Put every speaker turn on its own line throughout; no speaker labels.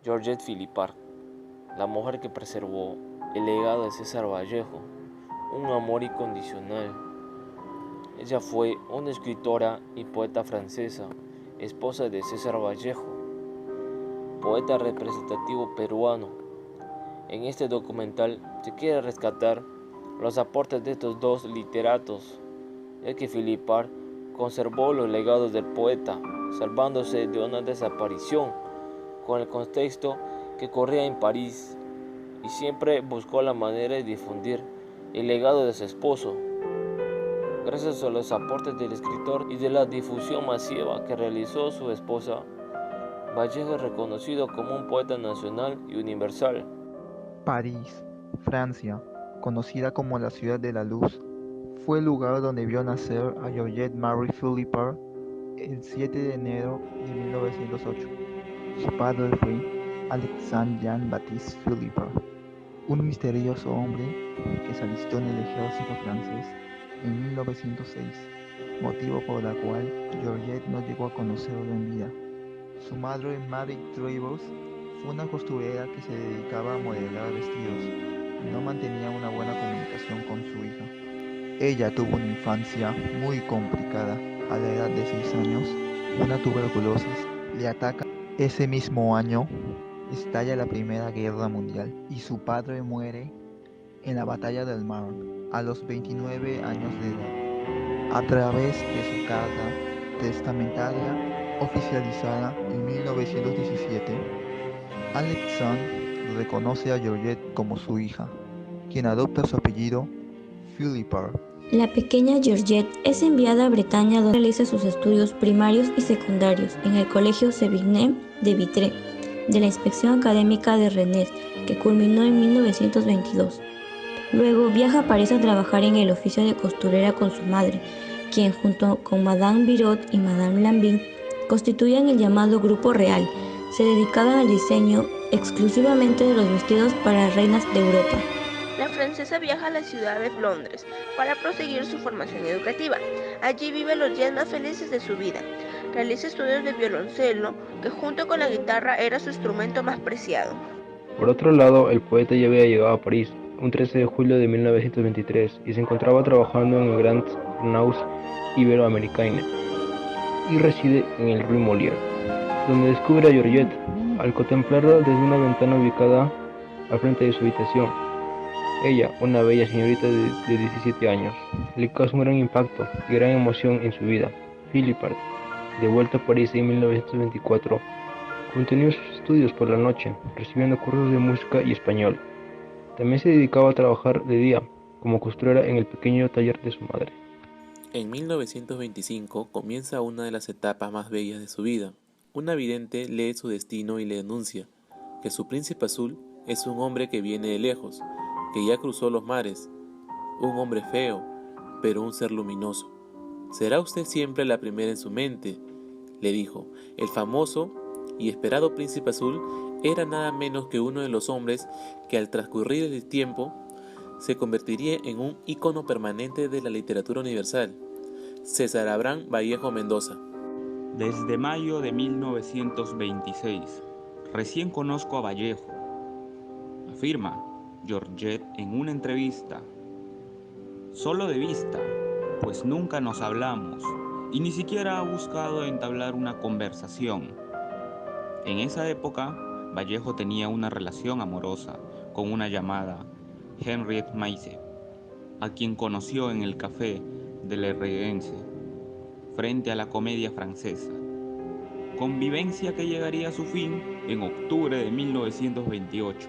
Georgette Philippard, la mujer que preservó el legado de César Vallejo, un amor incondicional. Ella fue una escritora y poeta francesa, esposa de César Vallejo, poeta representativo peruano. En este documental se quiere rescatar los aportes de estos dos literatos, ya que Philippard conservó los legados del poeta, salvándose de una desaparición con el contexto que corría en París, y siempre buscó la manera de difundir el legado de su esposo. Gracias a los aportes del escritor y de la difusión masiva que realizó su esposa, Vallejo es reconocido como un poeta nacional y universal.
París, Francia, conocida como la Ciudad de la Luz, fue el lugar donde vio nacer a Georgette Marie Philippard el 7 de enero de 1908. Su padre fue Alexandre Jean-Baptiste Philippard, un misterioso hombre que se alistó en el ejército francés en 1906, motivo por el cual Georgette no llegó a conocerlo en vida. Su madre, Marie Trevos, fue una costurera que se dedicaba a modelar vestidos y no mantenía una buena comunicación con su hija. Ella tuvo una infancia muy complicada. A la edad de 6 años, una tuberculosis le ataca. Ese mismo año, estalla la Primera Guerra Mundial y su padre muere en la Batalla del Marne a los 29 años de edad. A través de su carta testamentaria oficializada en 1917, Alexandre reconoce a Georgette como su hija, quien adopta su apellido Philippard.
La pequeña Georgette es enviada a Bretaña donde realiza sus estudios primarios y secundarios en el Colegio Sévigné de Vitré de la Inspección Académica de Rennes, que culminó en 1922. Luego viaja a París a trabajar en el oficio de costurera con su madre, quien junto con Madame Birot y Madame Lambin constituían el llamado Grupo Real. Se dedicaban al diseño exclusivamente de los vestidos para reinas de Europa.
La francesa viaja a la ciudad de Londres para proseguir su formación educativa. Allí vive los días más felices de su vida. Realiza estudios de violoncelo, que junto con la guitarra era su instrumento más preciado.
Por otro lado, el poeta ya había llegado a París un 13 de julio de 1923 y se encontraba trabajando en el Grand Renault Iberoamericana y reside en el Rue Molière, donde descubre a Georgette al contemplarla desde una ventana ubicada al frente de su habitación. Ella, una bella señorita de 17 años, le causa un gran impacto y gran emoción en su vida. Philippard, de vuelta a París en 1924, continuó sus estudios por la noche, recibiendo cursos de música y español. También se dedicaba a trabajar de día, como costurera en el pequeño taller de su madre.
En 1925 comienza una de las etapas más bellas de su vida. Una vidente lee su destino y le denuncia que su príncipe azul es un hombre que viene de lejos, que ya cruzó los mares, un hombre feo, pero un ser luminoso. Será usted siempre la primera en su mente, le dijo. El famoso y esperado príncipe azul era nada menos que uno de los hombres que al transcurrir el tiempo se convertiría en un ícono permanente de la literatura universal, César Abraham Vallejo Mendoza.
Desde mayo de 1926, recién conozco a Vallejo, afirma Georgette en una entrevista. Solo de vista, pues nunca nos hablamos y ni siquiera ha buscado entablar una conversación. En esa época, Vallejo tenía una relación amorosa con una llamada Henriette Maisse, a quien conoció en el café de La Régence, frente a la Comédie Française. Convivencia que llegaría a su fin en octubre de 1928.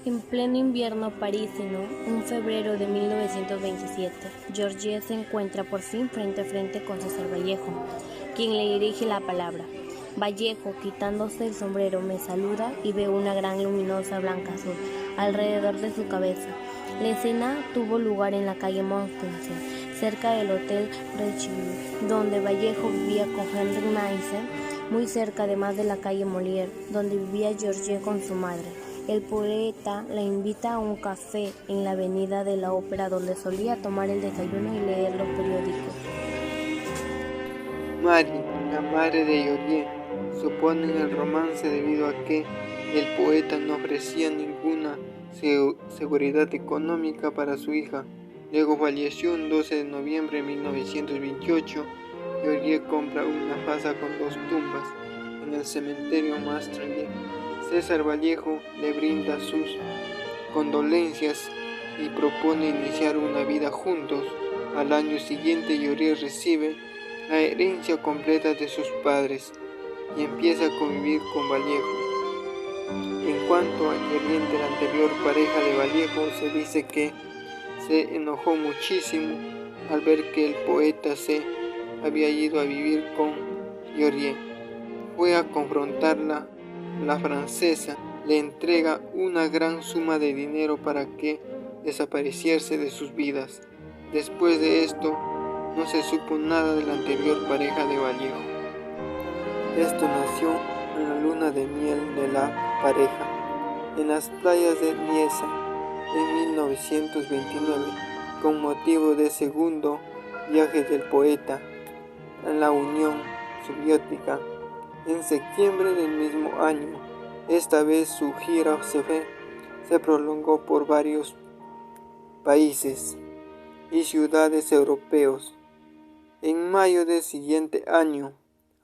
En pleno invierno parisino, un febrero de 1927, Georgette se encuentra por fin frente a frente con César Vallejo, quien le dirige la palabra. Vallejo, quitándose el sombrero, me saluda y ve una gran luminosa blanca azul alrededor de su cabeza. La escena tuvo lugar en la calle Montpensier, cerca del Hotel Richelieu, donde Vallejo vivía con Henri Maisse, muy cerca además de la calle Molière, donde vivía Georgette con su madre. El poeta la invita a un café en la avenida de la Ópera, donde solía tomar el desayuno y leer los periódicos.
Marie, la madre de Georgette, se oponen al romance debido a que el poeta no ofrecía ninguna seguridad económica para su hija. Luego falleció un 12 de noviembre de 1928. Georgette compra una casa con 2 tumbas en el cementerio Mastralier. César Vallejo le brinda sus condolencias y propone iniciar una vida juntos. Al año siguiente, Georgette recibe la herencia completa de sus padres y empieza a convivir con Vallejo. En cuanto a Georgette, la anterior pareja de Vallejo, se dice que se enojó muchísimo al ver que el poeta se había ido a vivir con Georgette. Fue a confrontarla. La francesa le entrega una gran suma de dinero para que desapareciese de sus vidas. Después de esto, no se supo nada de la anterior pareja de Vallejo. Esto nació en la luna de miel de la pareja, en las playas de Niesa, en 1929, con motivo del segundo viaje del poeta a la Unión Soviética. En septiembre del mismo año, esta vez su gira se prolongó por varios países y ciudades europeos. En mayo del siguiente año,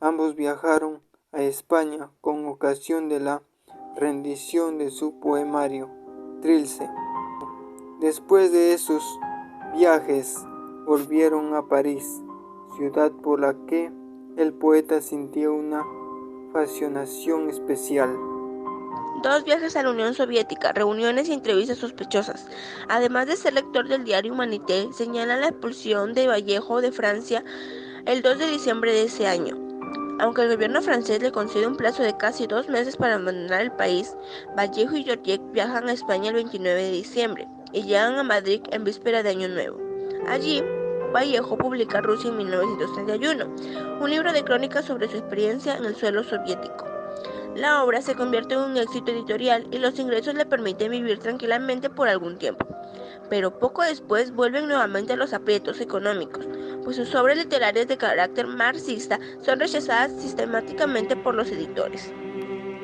ambos viajaron a España con ocasión de la rendición de su poemario Trilce. Después de esos viajes, volvieron a París, ciudad por la que el poeta sintió una fascinación especial.
2 viajes a la Unión Soviética, reuniones y entrevistas sospechosas. Además de ser lector del diario Humanité, señala la expulsión de Vallejo de Francia el 2 de diciembre de ese año. Aunque el gobierno francés le concede un plazo de casi 2 meses para abandonar el país, Vallejo y Georgette viajan a España el 29 de diciembre y llegan a Madrid en víspera de Año Nuevo. Allí, Vallejo publica Rusia en 1931, un libro de crónicas sobre su experiencia en el suelo soviético. La obra se convierte en un éxito editorial y los ingresos le permiten vivir tranquilamente por algún tiempo. Pero poco después vuelven nuevamente a los aprietos económicos, pues sus obras literarias de carácter marxista son rechazadas sistemáticamente por los editores.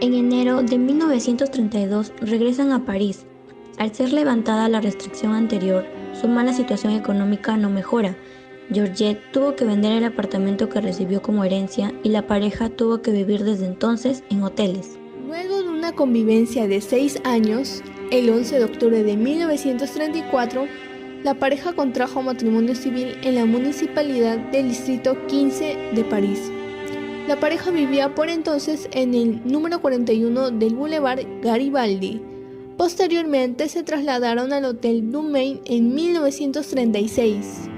En enero de 1932 regresan a París. Al ser levantada la restricción anterior, su mala situación económica no mejora. Georgette tuvo que vender el apartamento que recibió como herencia y la pareja tuvo que vivir desde entonces en hoteles.
Luego de una convivencia de 6 años, el 11 de octubre de 1934, la pareja contrajo matrimonio civil en la municipalidad del distrito 15 de París. La pareja vivía por entonces en el número 41 del Boulevard Garibaldi. Posteriormente se trasladaron al Hotel Blue Main en 1936.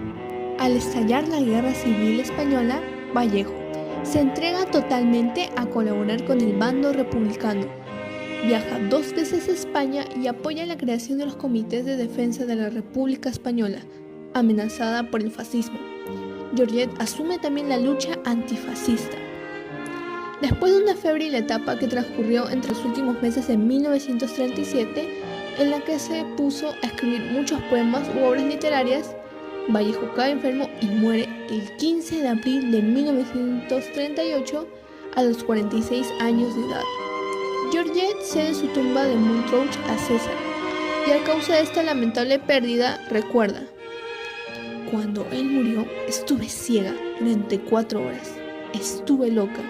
Al estallar la Guerra Civil Española, Vallejo se entrega totalmente a colaborar con el bando republicano. Viaja 2 veces a España y apoya la creación de los comités de defensa de la República Española, amenazada por el fascismo. Georgette asume también la lucha antifascista. Después de una febril etapa que transcurrió entre los últimos meses de 1937, en la que se puso a escribir muchos poemas u obras literarias, Vallejo cae enfermo y muere el 15 de abril de 1938 a los 46 años de edad. Georgette cede su tumba de Montrouge a César y a causa de esta lamentable pérdida recuerda: cuando él murió estuve ciega durante 4 horas, estuve loca.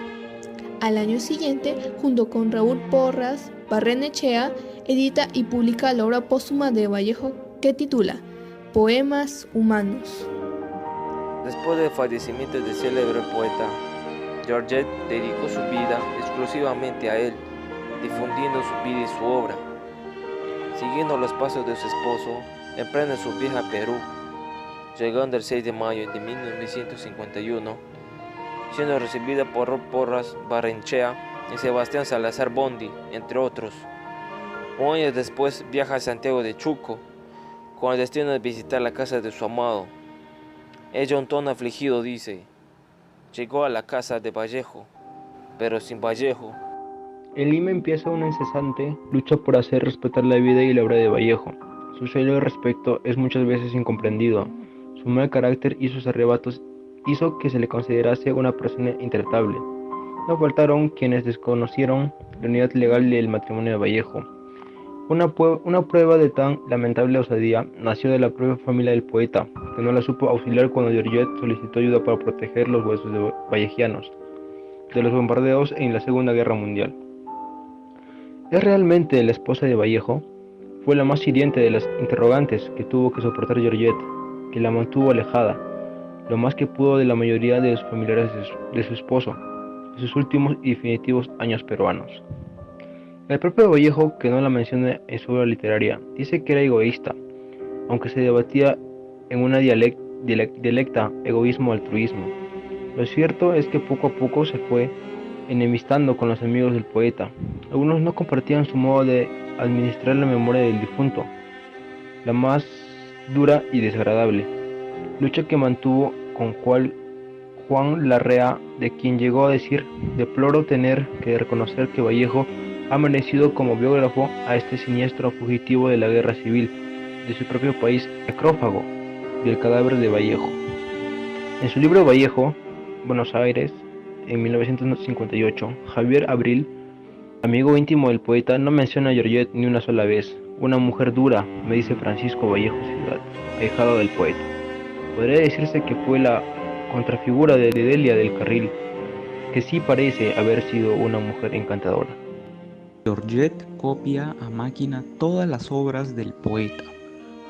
Al año siguiente, junto con Raúl Porras Barrenechea, edita y publica la obra póstuma de Vallejo que titula Poemas Humanos.
Después del fallecimiento del célebre poeta, Georgette dedicó su vida exclusivamente a él, difundiendo su vida y su obra. Siguiendo los pasos de su esposo, emprende su viaje a Perú, llegando el 6 de mayo de 1951, siendo recibida por Raúl Porras Barrenechea y Sebastián Salazar Bondy, entre otros. Un año después viaja a Santiago de Chuco, con el destino de visitar la casa de su amado. Ella, un tono afligido, dice: llegó a la casa de Vallejo, pero sin Vallejo.
En Lima empieza una incesante lucha por hacer respetar la vida y la obra de Vallejo. Su celo al respecto es muchas veces incomprendido. Su mal carácter y sus arrebatos hizo que se le considerase una persona intratable. No faltaron quienes desconocieron la unidad legal del matrimonio de Vallejo. Una prueba de tan lamentable osadía nació de la propia familia del poeta, que no la supo auxiliar cuando Georgette solicitó ayuda para proteger los huesos vallejianos de los bombardeos en la Segunda Guerra Mundial. ¿Es realmente la esposa de Vallejo? Fue la más hiriente de las interrogantes que tuvo que soportar Georgette, que la mantuvo alejada, lo más que pudo de la mayoría de los familiares de su esposo, de sus últimos y definitivos años peruanos. El propio Vallejo, que no la menciona en su obra literaria, dice que era egoísta, aunque se debatía en una dialecta egoísmo-altruismo. Lo cierto es que poco a poco se fue enemistando con los amigos del poeta. Algunos no compartían su modo de administrar la memoria del difunto, la más dura y desagradable, lucha que mantuvo con Juan Larrea, de quien llegó a decir: deploro tener que reconocer que Vallejo ha amanecido como biógrafo a este siniestro fugitivo de la guerra civil de su propio país, necrófago del cadáver de Vallejo. En su libro Vallejo, Buenos Aires, en 1958, Javier Abril, amigo íntimo del poeta, no menciona a Georgette ni una sola vez. Una mujer dura, me dice Francisco Vallejo Ciudad, ahijado del poeta. Podría decirse que fue la contrafigura de Delia del Carril, que sí parece haber sido una mujer encantadora.
Georgette copia a máquina todas las obras del poeta,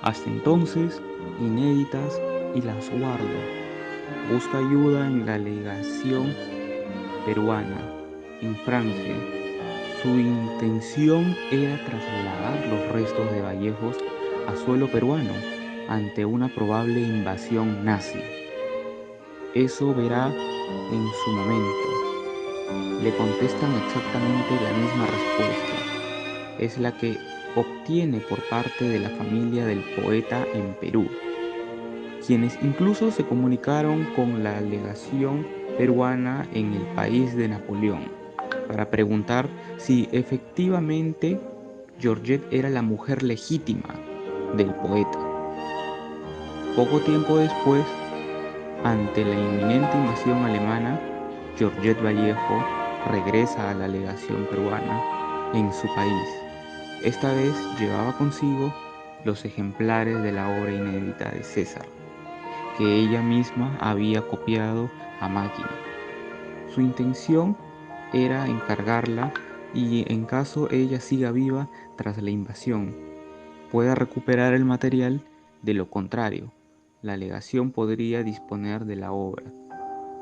hasta entonces inéditas, y las guarda. Busca ayuda en la legación peruana, en Francia. Su intención era trasladar los restos de Vallejos a suelo peruano ante una probable invasión nazi. Eso verá en su momento. Le contestan exactamente la misma respuesta. Es la que obtiene por parte de la familia del poeta en Perú, quienes incluso se comunicaron con la legación peruana en el país de Napoleón para preguntar si efectivamente Georgette era la mujer legítima del poeta. Poco tiempo después, ante la inminente invasión alemana, Georgette Vallejo regresa a la legación peruana en su país. Esta vez llevaba consigo los ejemplares de la obra inédita de César, que ella misma había copiado a máquina. Su intención era encargarla y, en caso ella siga viva tras la invasión, pueda recuperar el material. De lo contrario, la legación podría disponer de la obra.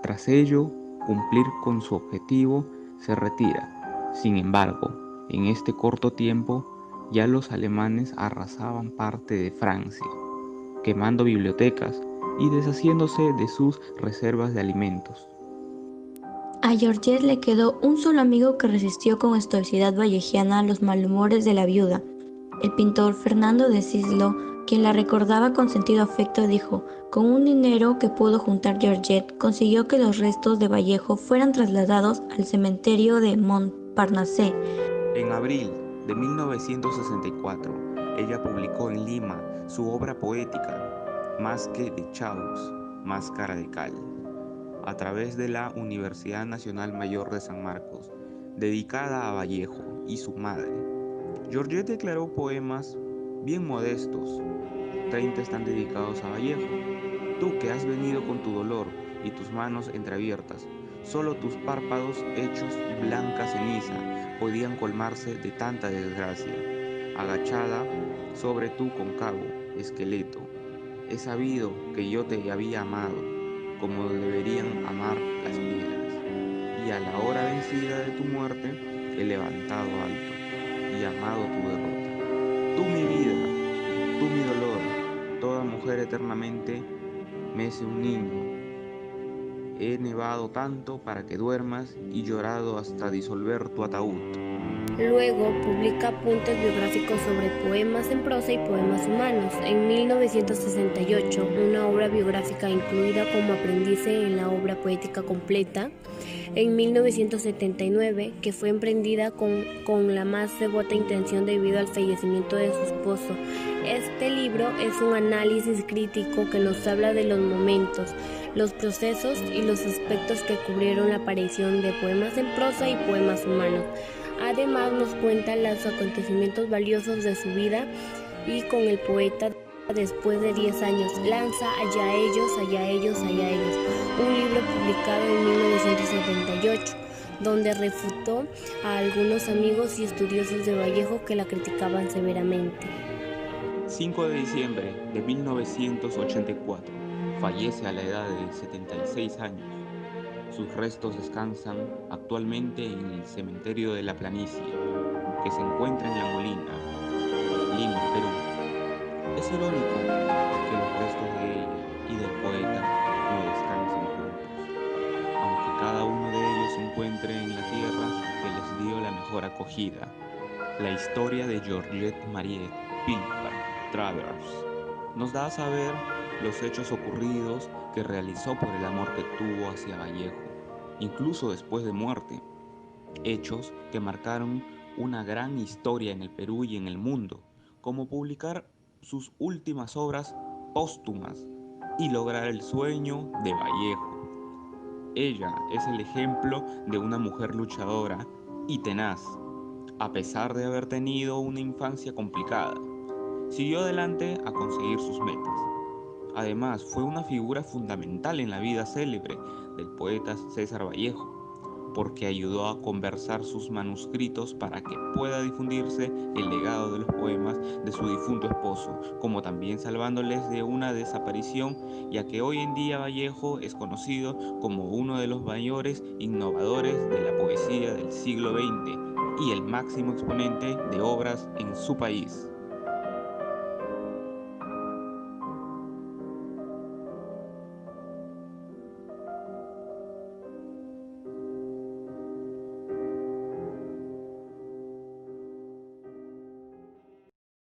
Tras ello, cumplir con su objetivo, se retira. Sin embargo, en este corto tiempo, ya los alemanes arrasaban parte de Francia, quemando bibliotecas y deshaciéndose de sus reservas de alimentos.
A Georgette le quedó un solo amigo que resistió con estoicidad vallejiana los malhumores de la viuda. El pintor Fernando de Cislo, quien la recordaba con sentido afecto, dijo: con un dinero que pudo juntar Georgette, consiguió que los restos de Vallejo fueran trasladados al cementerio de Montparnasse.
En abril de 1964, ella publicó en Lima su obra poética, Masque de Chaos, Máscara de Cal, a través de la Universidad Nacional Mayor de San Marcos, dedicada a Vallejo y su madre. Georgette declaró poemas bien modestos. 30 están dedicados a Vallejo. Tú que has venido con tu dolor y tus manos entreabiertas, solo tus párpados hechos blanca ceniza podían colmarse de tanta desgracia. Agachada sobre tu cóncavo esqueleto, he sabido que yo te había amado como deberían amar las piedras, y a la hora vencida de tu muerte he levantado alto y amado tu derrota. Tú mi vida, tú mi dolor, toda mujer eternamente mece un niño. He nevado tanto para que duermas y llorado hasta disolver tu ataúd.
Luego publica apuntes biográficos sobre poemas en prosa y poemas humanos. En 1968, una obra biográfica incluida como aprendice en la obra poética completa. En 1979, que fue emprendida con la más devota intención debido al fallecimiento de su esposo. Este libro es un análisis crítico que nos habla de los momentos, los procesos y los aspectos que cubrieron la aparición de poemas en prosa y poemas humanos. Además nos cuenta los acontecimientos valiosos de su vida y con el poeta después de 10 años lanza Allá ellos, allá ellos, allá ellos, un libro publicado en 1978, donde refutó a algunos amigos y estudiosos de Vallejo que la criticaban severamente.
5 de diciembre de 1984, fallece a la edad de 76 años. Sus restos descansan actualmente en el cementerio de la Planicie, que se encuentra en La Molina, Lima, Perú. Es irónico que los restos de ella y del poeta no descansen juntos, aunque cada uno de ellos se encuentre en la tierra que les dio la mejor acogida. La historia de Georgette Mariette Philipper Travers nos da a saber los hechos ocurridos que realizó por el amor que tuvo hacia Vallejo, incluso después de muerte. Hechos que marcaron una gran historia en el Perú y en el mundo, como publicar sus últimas obras póstumas y lograr el sueño de Vallejo. Ella es el ejemplo de una mujer luchadora y tenaz. A pesar de haber tenido una infancia complicada, siguió adelante a conseguir sus metas. Además, fue una figura fundamental en la vida célebre del poeta César Vallejo, porque ayudó a conversar sus manuscritos para que pueda difundirse el legado de los poemas de su difunto esposo, como también salvándoles de una desaparición, ya que hoy en día Vallejo es conocido como uno de los mayores innovadores de la poesía del siglo XX y el máximo exponente de obras en su país.